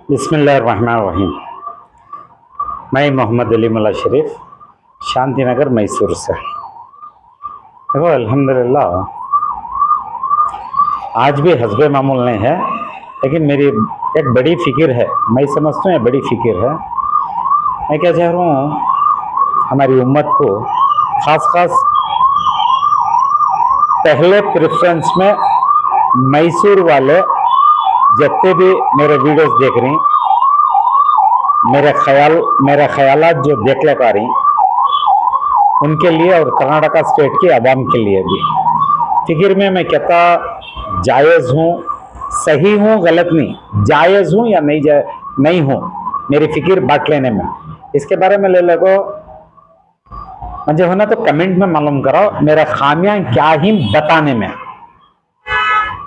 बिस्मिल्लाहिर्रहमानिर्रहीम। मैं मोहम्मद अली मुल्ला शरीफ शांति नगर मैसूर से। देखो अल्हम्दुलिल्लाह आज भी हस्बे मामूल नहीं है, लेकिन मेरी एक बड़ी फिक्र है। मैं समझता हूँ ये बड़ी फिक्र है। मैं क्या चाह रहा हूँ, हमारी उम्मत को खास पहले प्रेफरेंस में मैसूर वाले जितने भी मेरे वीडियोस देख रही, मेरे ख्यालात जो देख ले पा रही, उनके लिए और कर्नाटका स्टेट के अवाम के लिए भी फिक्र में मैं कहता जायज़ हूँ, सही हूँ, गलत नहीं, जायज़ हूँ या नहीं हूँ, मेरी फिक्र बांट लेने में। इसके बारे में ले लगो मुझे होना तो कमेंट में मालूम कराओ, मेरा खामियां क्या ही बताने में,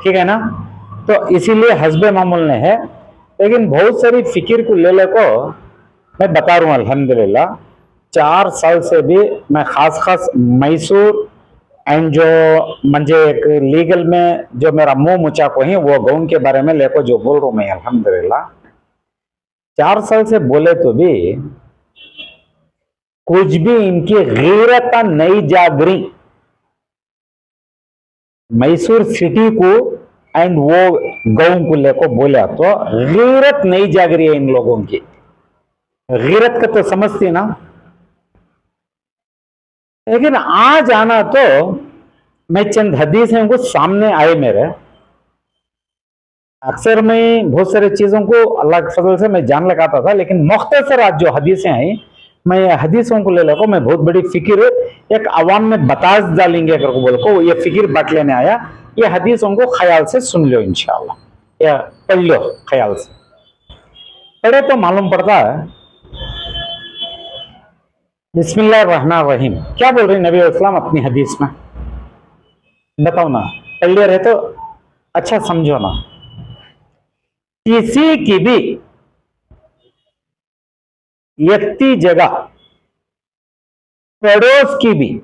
ठीक है ना। तो इसीलिए हस्बे मामूल ने है, लेकिन बहुत सारी फिक्र को ले को मैं बता रहा हूँ। अल्हम्दुलिल्लाह 4 साल से भी मैं खास मैसूर एंड जो मुझे एक लीगल में जो मेरा मुंह मुचा को ही वो गाँव के बारे में लेको जो बोल रहा हूँ मैं, अल्हम्दुलिल्लाह 4 साल से बोले तो भी कुछ भी इनकी गैरत नहीं जागरी। मैसूर सिटी को एंड वो गाँव को लेको बोला तो गैरत नहीं जाग रही है इन लोगों की। गैरत का तो समझती ना, लेकिन आज आना तो मैं चंद हदीसें कुछ सामने आए मेरे। अक्सर मैं बहुत सारी चीजों को अल्लाह के फजल से मैं जान लगाता था, लेकिन मुख्तसर आज जो हदीसें आई मैं हदीसों को ले लगा। मैं बहुत बड़ी फिक्र एक अवाम में बता डालेंगे अगर को बोल को ये फिक्र बांट लेने आया। ये हदीसों को ख्याल से सुन लो इंशाअल्लाह, या पढ़ लो ख्याल से। पढ़े तो मालूम पड़ता है। बिस्मिल्लाहिर्रहमानिर्रहीम क्या बोल रहे नबी इस्लाम अपनी हदीस में, बताओ ना, क्लियर है तो अच्छा समझो ना। किसी की भी व्यक्ति जगह पड़ोस की भी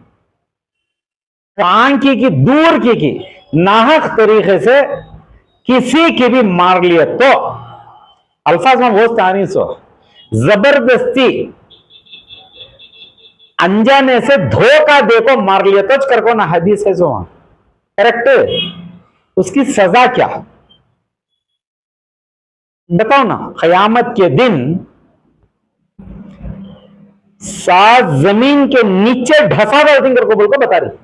कान की दूर की नाहक तरीके से किसी की भी मार लिया तो अल्फाज में बहुत तानी सो जबरदस्ती अनजाने से धोखा देखो मार लिया तो कर को ना, हदीस है जो करेक्ट, उसकी सजा क्या बताओ ना। कयामत के दिन 7 जमीन के नीचे ढसा डालती कर को बोल को बता रही,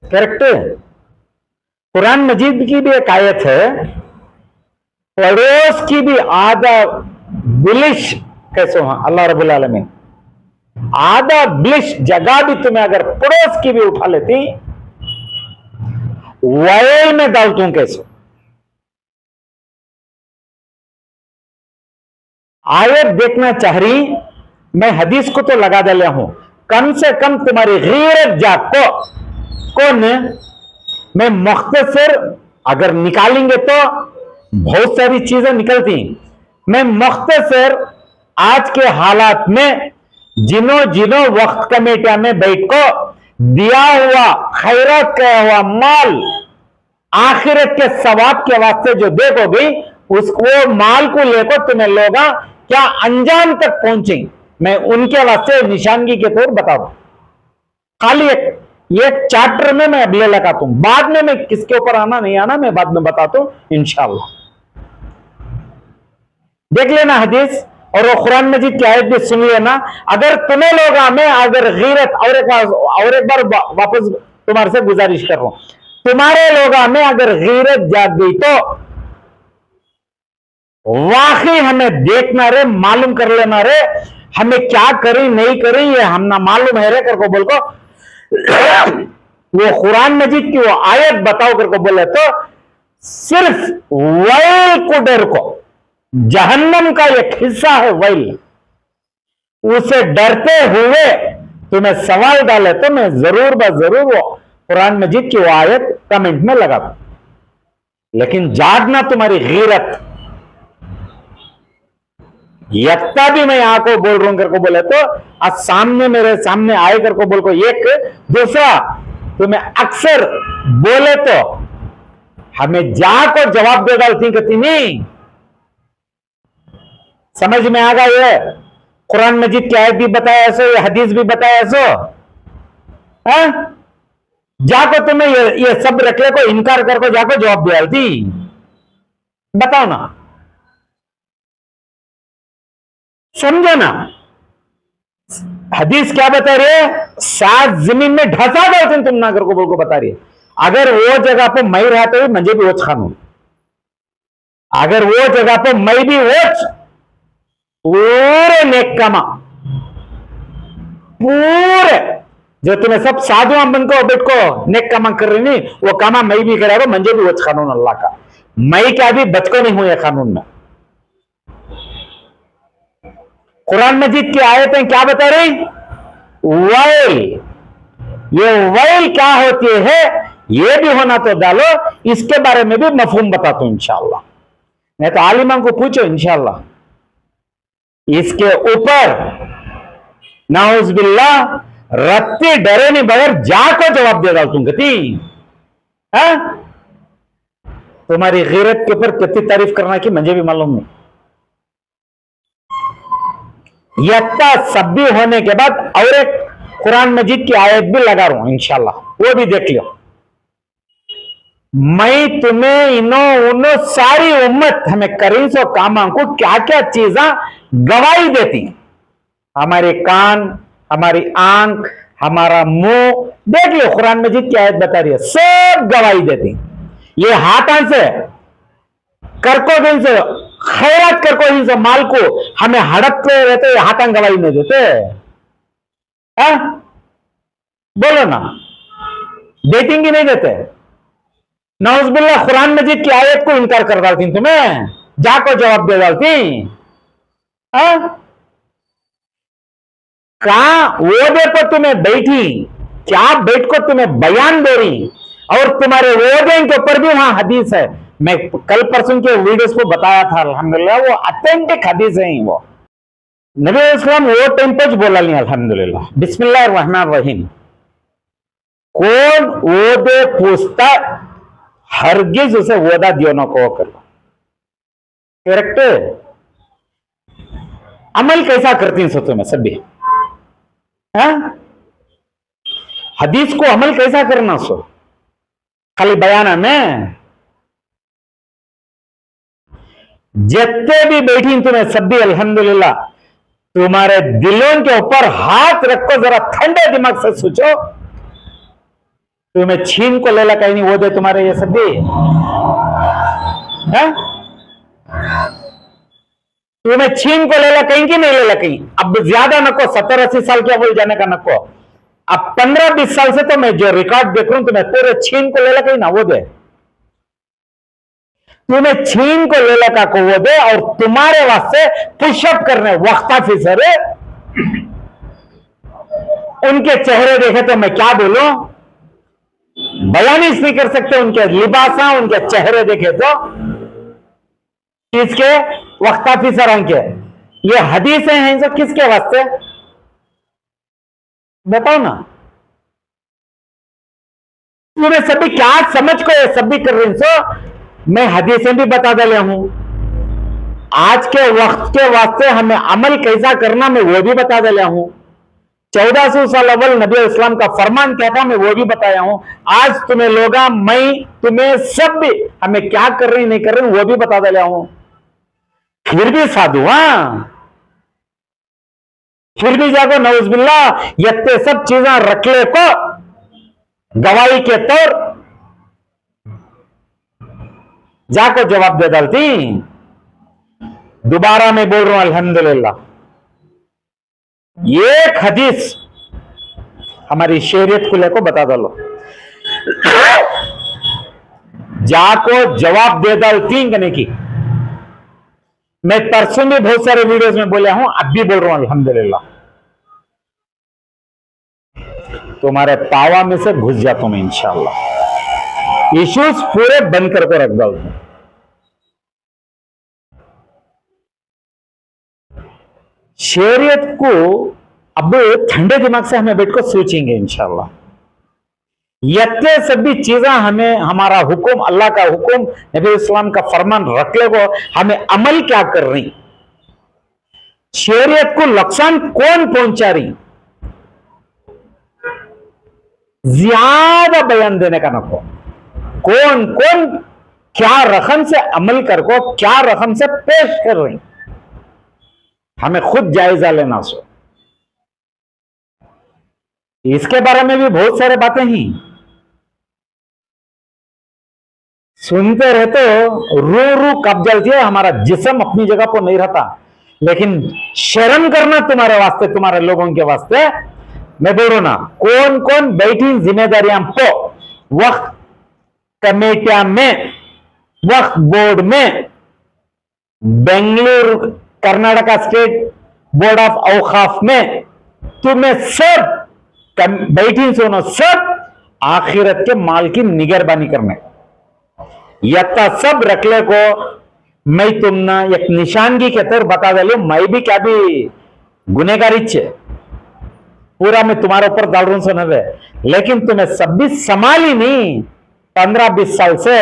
करेक्ट। कुरान मजीद की भी एक आयत है, पड़ोस की भी आधा बिलिश कैसे हो अल्लाह रब्बुल आलमीन, आधा बिलिश जगह भी तुम्हें अगर पड़ोस की भी उठा लेती वयल में डाल दूं कैसे। आयत देखना चाह रही, मैं हदीस को तो लगा डाला हूं, कम से कम तुम्हारी गैरत जाग को कौन मैं मुख्तसर अगर निकालेंगे तो बहुत सारी चीजें निकलती। मैं मुख्तसर आज के हालात में जिनो वक्त कमेटिया में बैठ को दिया हुआ खैरत का हुआ माल आखिरत के सवाब के वास्ते जो देखोगी उसको माल को लेकर तुम्हें लोग क्या अंजाम तक पहुंचे, मैं उनके वास्ते निशानगी के तौर बताऊं। खाली एक चैप्टर में मैं अगले लगाता हूं, बाद में मैं किसके ऊपर आना नहीं आना मैं बाद में बताता हूं इंशाअल्लाह। देख लेना हदीस और वो कुरान मजीद की आयत भी सुन लेना। अगर तुम्हें लोग में अगर गैरत और एक बार वापस तुम्हारे से गुजारिश कर रहा हूं, तुम्हारे लोग में अगर गैरत जाग गई तो वाकई हमें देखना रे, मालूम कर लेना रे, हमें क्या करी नहीं करी ये हम ना मालूम है रे करको बोल को वो कुरान मजीद की वो आयत बताओ करको बोले तो सिर्फ वैल को डर को, जहन्नम का एक हिस्सा है वैल, उसे डरते हुए तुम्हें सवाल डाले तो मैं जरूर जरूर वो कुरान मजीद की वो आयत कमेंट में लगा दूं। लेकिन जागना तुम्हारी गैरत यत्ता भी मैं आको बोल रहा हूं करको बोले तो आज सामने मेरे सामने आए करको बोल को एक दूसरा तुम्हें अक्सर बोले तो हमें जाको जवाब दे डालती कहती नहीं। समझ में आ गया? ये कुरान मजीद की आयत भी बताया ऐसो, ये हदीस भी बताया ऐसो। हाँ? जाको तुम्हें ये सब रखले को इनकार कर को जाको जवाब दे डालती। बताओ ना, समझो ना। हदीस क्या बता रही है? सात जमीन में ढसा डालते तुम नागर को बोल को बता रही है। अगर वो जगह पर मैं रहते हुए मुझे भी वोच खानू, अगर वो जगह पर मैं भी वोच पूरे नेक कामा, पूरे जो तुम्हें सब साधु बन को बेट को नेक कामा कर रही नहीं, वो कामा मैं भी करेगा मुझे भी वोच कानून अल्लाह का। मैं क्या भी बचको नहीं हूं ये कानून में। कुरान मजीद की आयतें क्या बता रही? वैल, ये वैल क्या होती है ये भी होना तो डालो, इसके बारे में भी मफहूम बताता हूं इंशाअल्लाह। नहीं तो आलिमा को पूछो इंशाअल्लाह। इसके ऊपर नाउज बिल्लाह रत्ती डरे नहीं बगैर जाको जवाब दे डाल तुम गति। तुम्हारी गैरत के ऊपर कितनी तारीफ करना की मुझे भी मालूम नहीं। यत्ता सब भी होने के बाद और एक कुरान मजीद की आयत भी लगा रहा हूं इंशाल्लाह, वो भी देख लियो। मैं तुम्हें इनो उनो सारी उम्मत हमें करी सो कामा को क्या क्या चीजा गवाही देती। हमारे कान, हमारी आंख, हमारा मुंह, देख लो कुरान मजीद की आयत बता रही है, सब गवाही देती। ये हाथां से करको दिन से खैरात करको दिन से माल को हमें हड़पते रहते, हाथां गवाही नहीं देते। बोलो ना, देखेंगे नहीं देते? नौज़बिल्लाह कुरान मजीद की आयत को इनकार कर डालती तुम्हें, जाको जवाब दे डालती। कहा ओहदे पर तुम्हें बैठी, क्या बैठ को तुम्हें बयान दे रही, और तुम्हारे ओहदे के ऊपर भी वहां हदीस है। मैं कल परसों के वीडियोस को बताया था, अल्हम्दुलिल्लाह वो ऑथेंटिक हदीस है। वो नबी इस्लाम वो टाइम पर बोला नहीं अल्हम्दुलिल्लाह। बिस्मिल्लाहिर रहमानिर रहीम। कौन ओहदे पूछता हरगिज उसे वोदा दियो ना को कर। करेक्ट? अमल कैसा करती हैं सोचो में सभी? हदीस को अमल कैसा करना सो? खाली बयाना में जितने भी बैठी तुम्हें सब भी अल्हम्दुलिल्लाह तुम्हारे दिलों के ऊपर हाथ रखो, जरा ठंडे दिमाग से सोचो। तुम्हें छीन को लेला कहीं नहीं वो दे तुम्हारे ये सब भी है? तुम्हें छीन को लेला कहीं की नहीं लेला कहीं। अब ज्यादा नको, 70-80 साल क्या बोल जाने का नको। अब 15-20 साल से तो मैं जो रिकॉर्ड देख रहा हूं तुम्हें पूरे छीन को लेला कहीं ना वो दे, तुम्हें छीन को लेला का को वो दे, और तुम्हारे वास्ते पुशअप करने वक्ता फिसर उनके चेहरे देखे तो मैं क्या बोलूं, बयान ही नहीं कर सकते। उनके लिबासा, उनके चेहरे देखे तो किसके वक्ता फिसर के ये हदीसें हैं सब किसके वास्ते बताओ ना। तुम्हें सभी क्या समझ को ये सभी कर रही सो, मैं हदीसें भी बता दे हूं। आज के वक्त के वास्ते हमें अमल कैसा करना मैं वो भी बता दे हूं। 1400 साल अव्वल नबी इस्लाम का फरमान क्या था मैं वो भी बताया हूं। आज तुम्हें लोग, मैं तुम्हें सब भी हमें क्या कर रही नहीं कर रही वो भी बता दे हूं। फिर भी साधु, फिर भी जाको नौज़बिल्लाह ये सब चीजें रखले को गवाही के तौर जाको जवाब दे डालती। दोबारा मैं बोल रहा हूं अल्हम्दुलिल्लाह, एक हदीस हमारी शरीयत को लेकर बता डालो, जाको जवाब दे डालती कहने की। मैं परसों भी बहुत सारे वीडियोस में बोला हूं, अब भी बोल रहा हूं अल्हम्दुलिल्लाह। तुम्हारे पावा में से घुस जाता हूं मैं इंशाअल्लाह, इश्यूज पूरे बंद करके रख डालता हूं। शरीयत को अब ठंडे दिमाग से हमें बैठ कर सोचेंगे इंशाअल्लाह। यत्ते सभी चीजें हमें, हमारा हुक्म, अल्लाह का हुक्म, नबी इस्लाम का फरमान रखले को हमें अमल क्या कर रही, शरीयत को नुकसान कौन पहुंचा रही, ज्यादा बयान देने का नको, कौन कौन क्या रकम से अमल कर को, क्या रकम से पेश कर रही, हमें खुद जायजा लेना। सो इसके बारे में भी बहुत सारे बातें ही सुनते रहते हो, रू रू कब जलती है, हमारा जिस्म अपनी जगह पर नहीं रहता। लेकिन शर्म करना तुम्हारे वास्ते, तुम्हारे लोगों के वास्ते मैं बोल रहा ना, कौन कौन बैठी जिम्मेदारियां पो, वक्त कमेटियां में, वक्त बोर्ड में, Bengaluru Karnataka state board of औकाफ में, तुम्हें सब बैठी सुनो, सब आखिरत के माल की निगरबानी करने, यत्ता सब रखले को मैं तुमना एक निशानगी के तरह बता दे, मैं भी क्या भी गुनेगारी छे, पूरा मैं तुम्हारे ऊपर डाल रहा हूं नवे, लेकिन तुम्हें सब भी संभाली नहीं 15-20 साल से,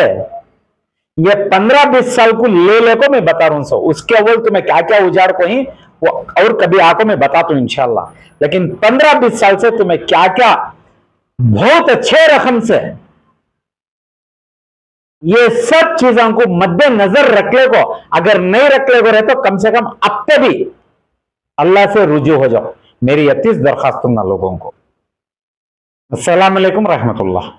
ये 15-20 साल को ले को मैं बता रहा हूं। उसके अव्वल तुम्हें क्या क्या उजाड़ को ही वो और कभी आको मैं बताता हूं इंशाल्लाह, लेकिन 15-20 साल से तुम्हें क्या क्या बहुत अच्छे रकम से ये सब चीजों को मद्देनजर रख ले को, अगर नहीं रख ले को रहे तो कम से कम अब पे भी अल्लाह से रुजू हो जाओ। मेरी 31 दरखास्त तुम ना लोगों को। अस्सलाम वालेकुम रहमतुल्लाह।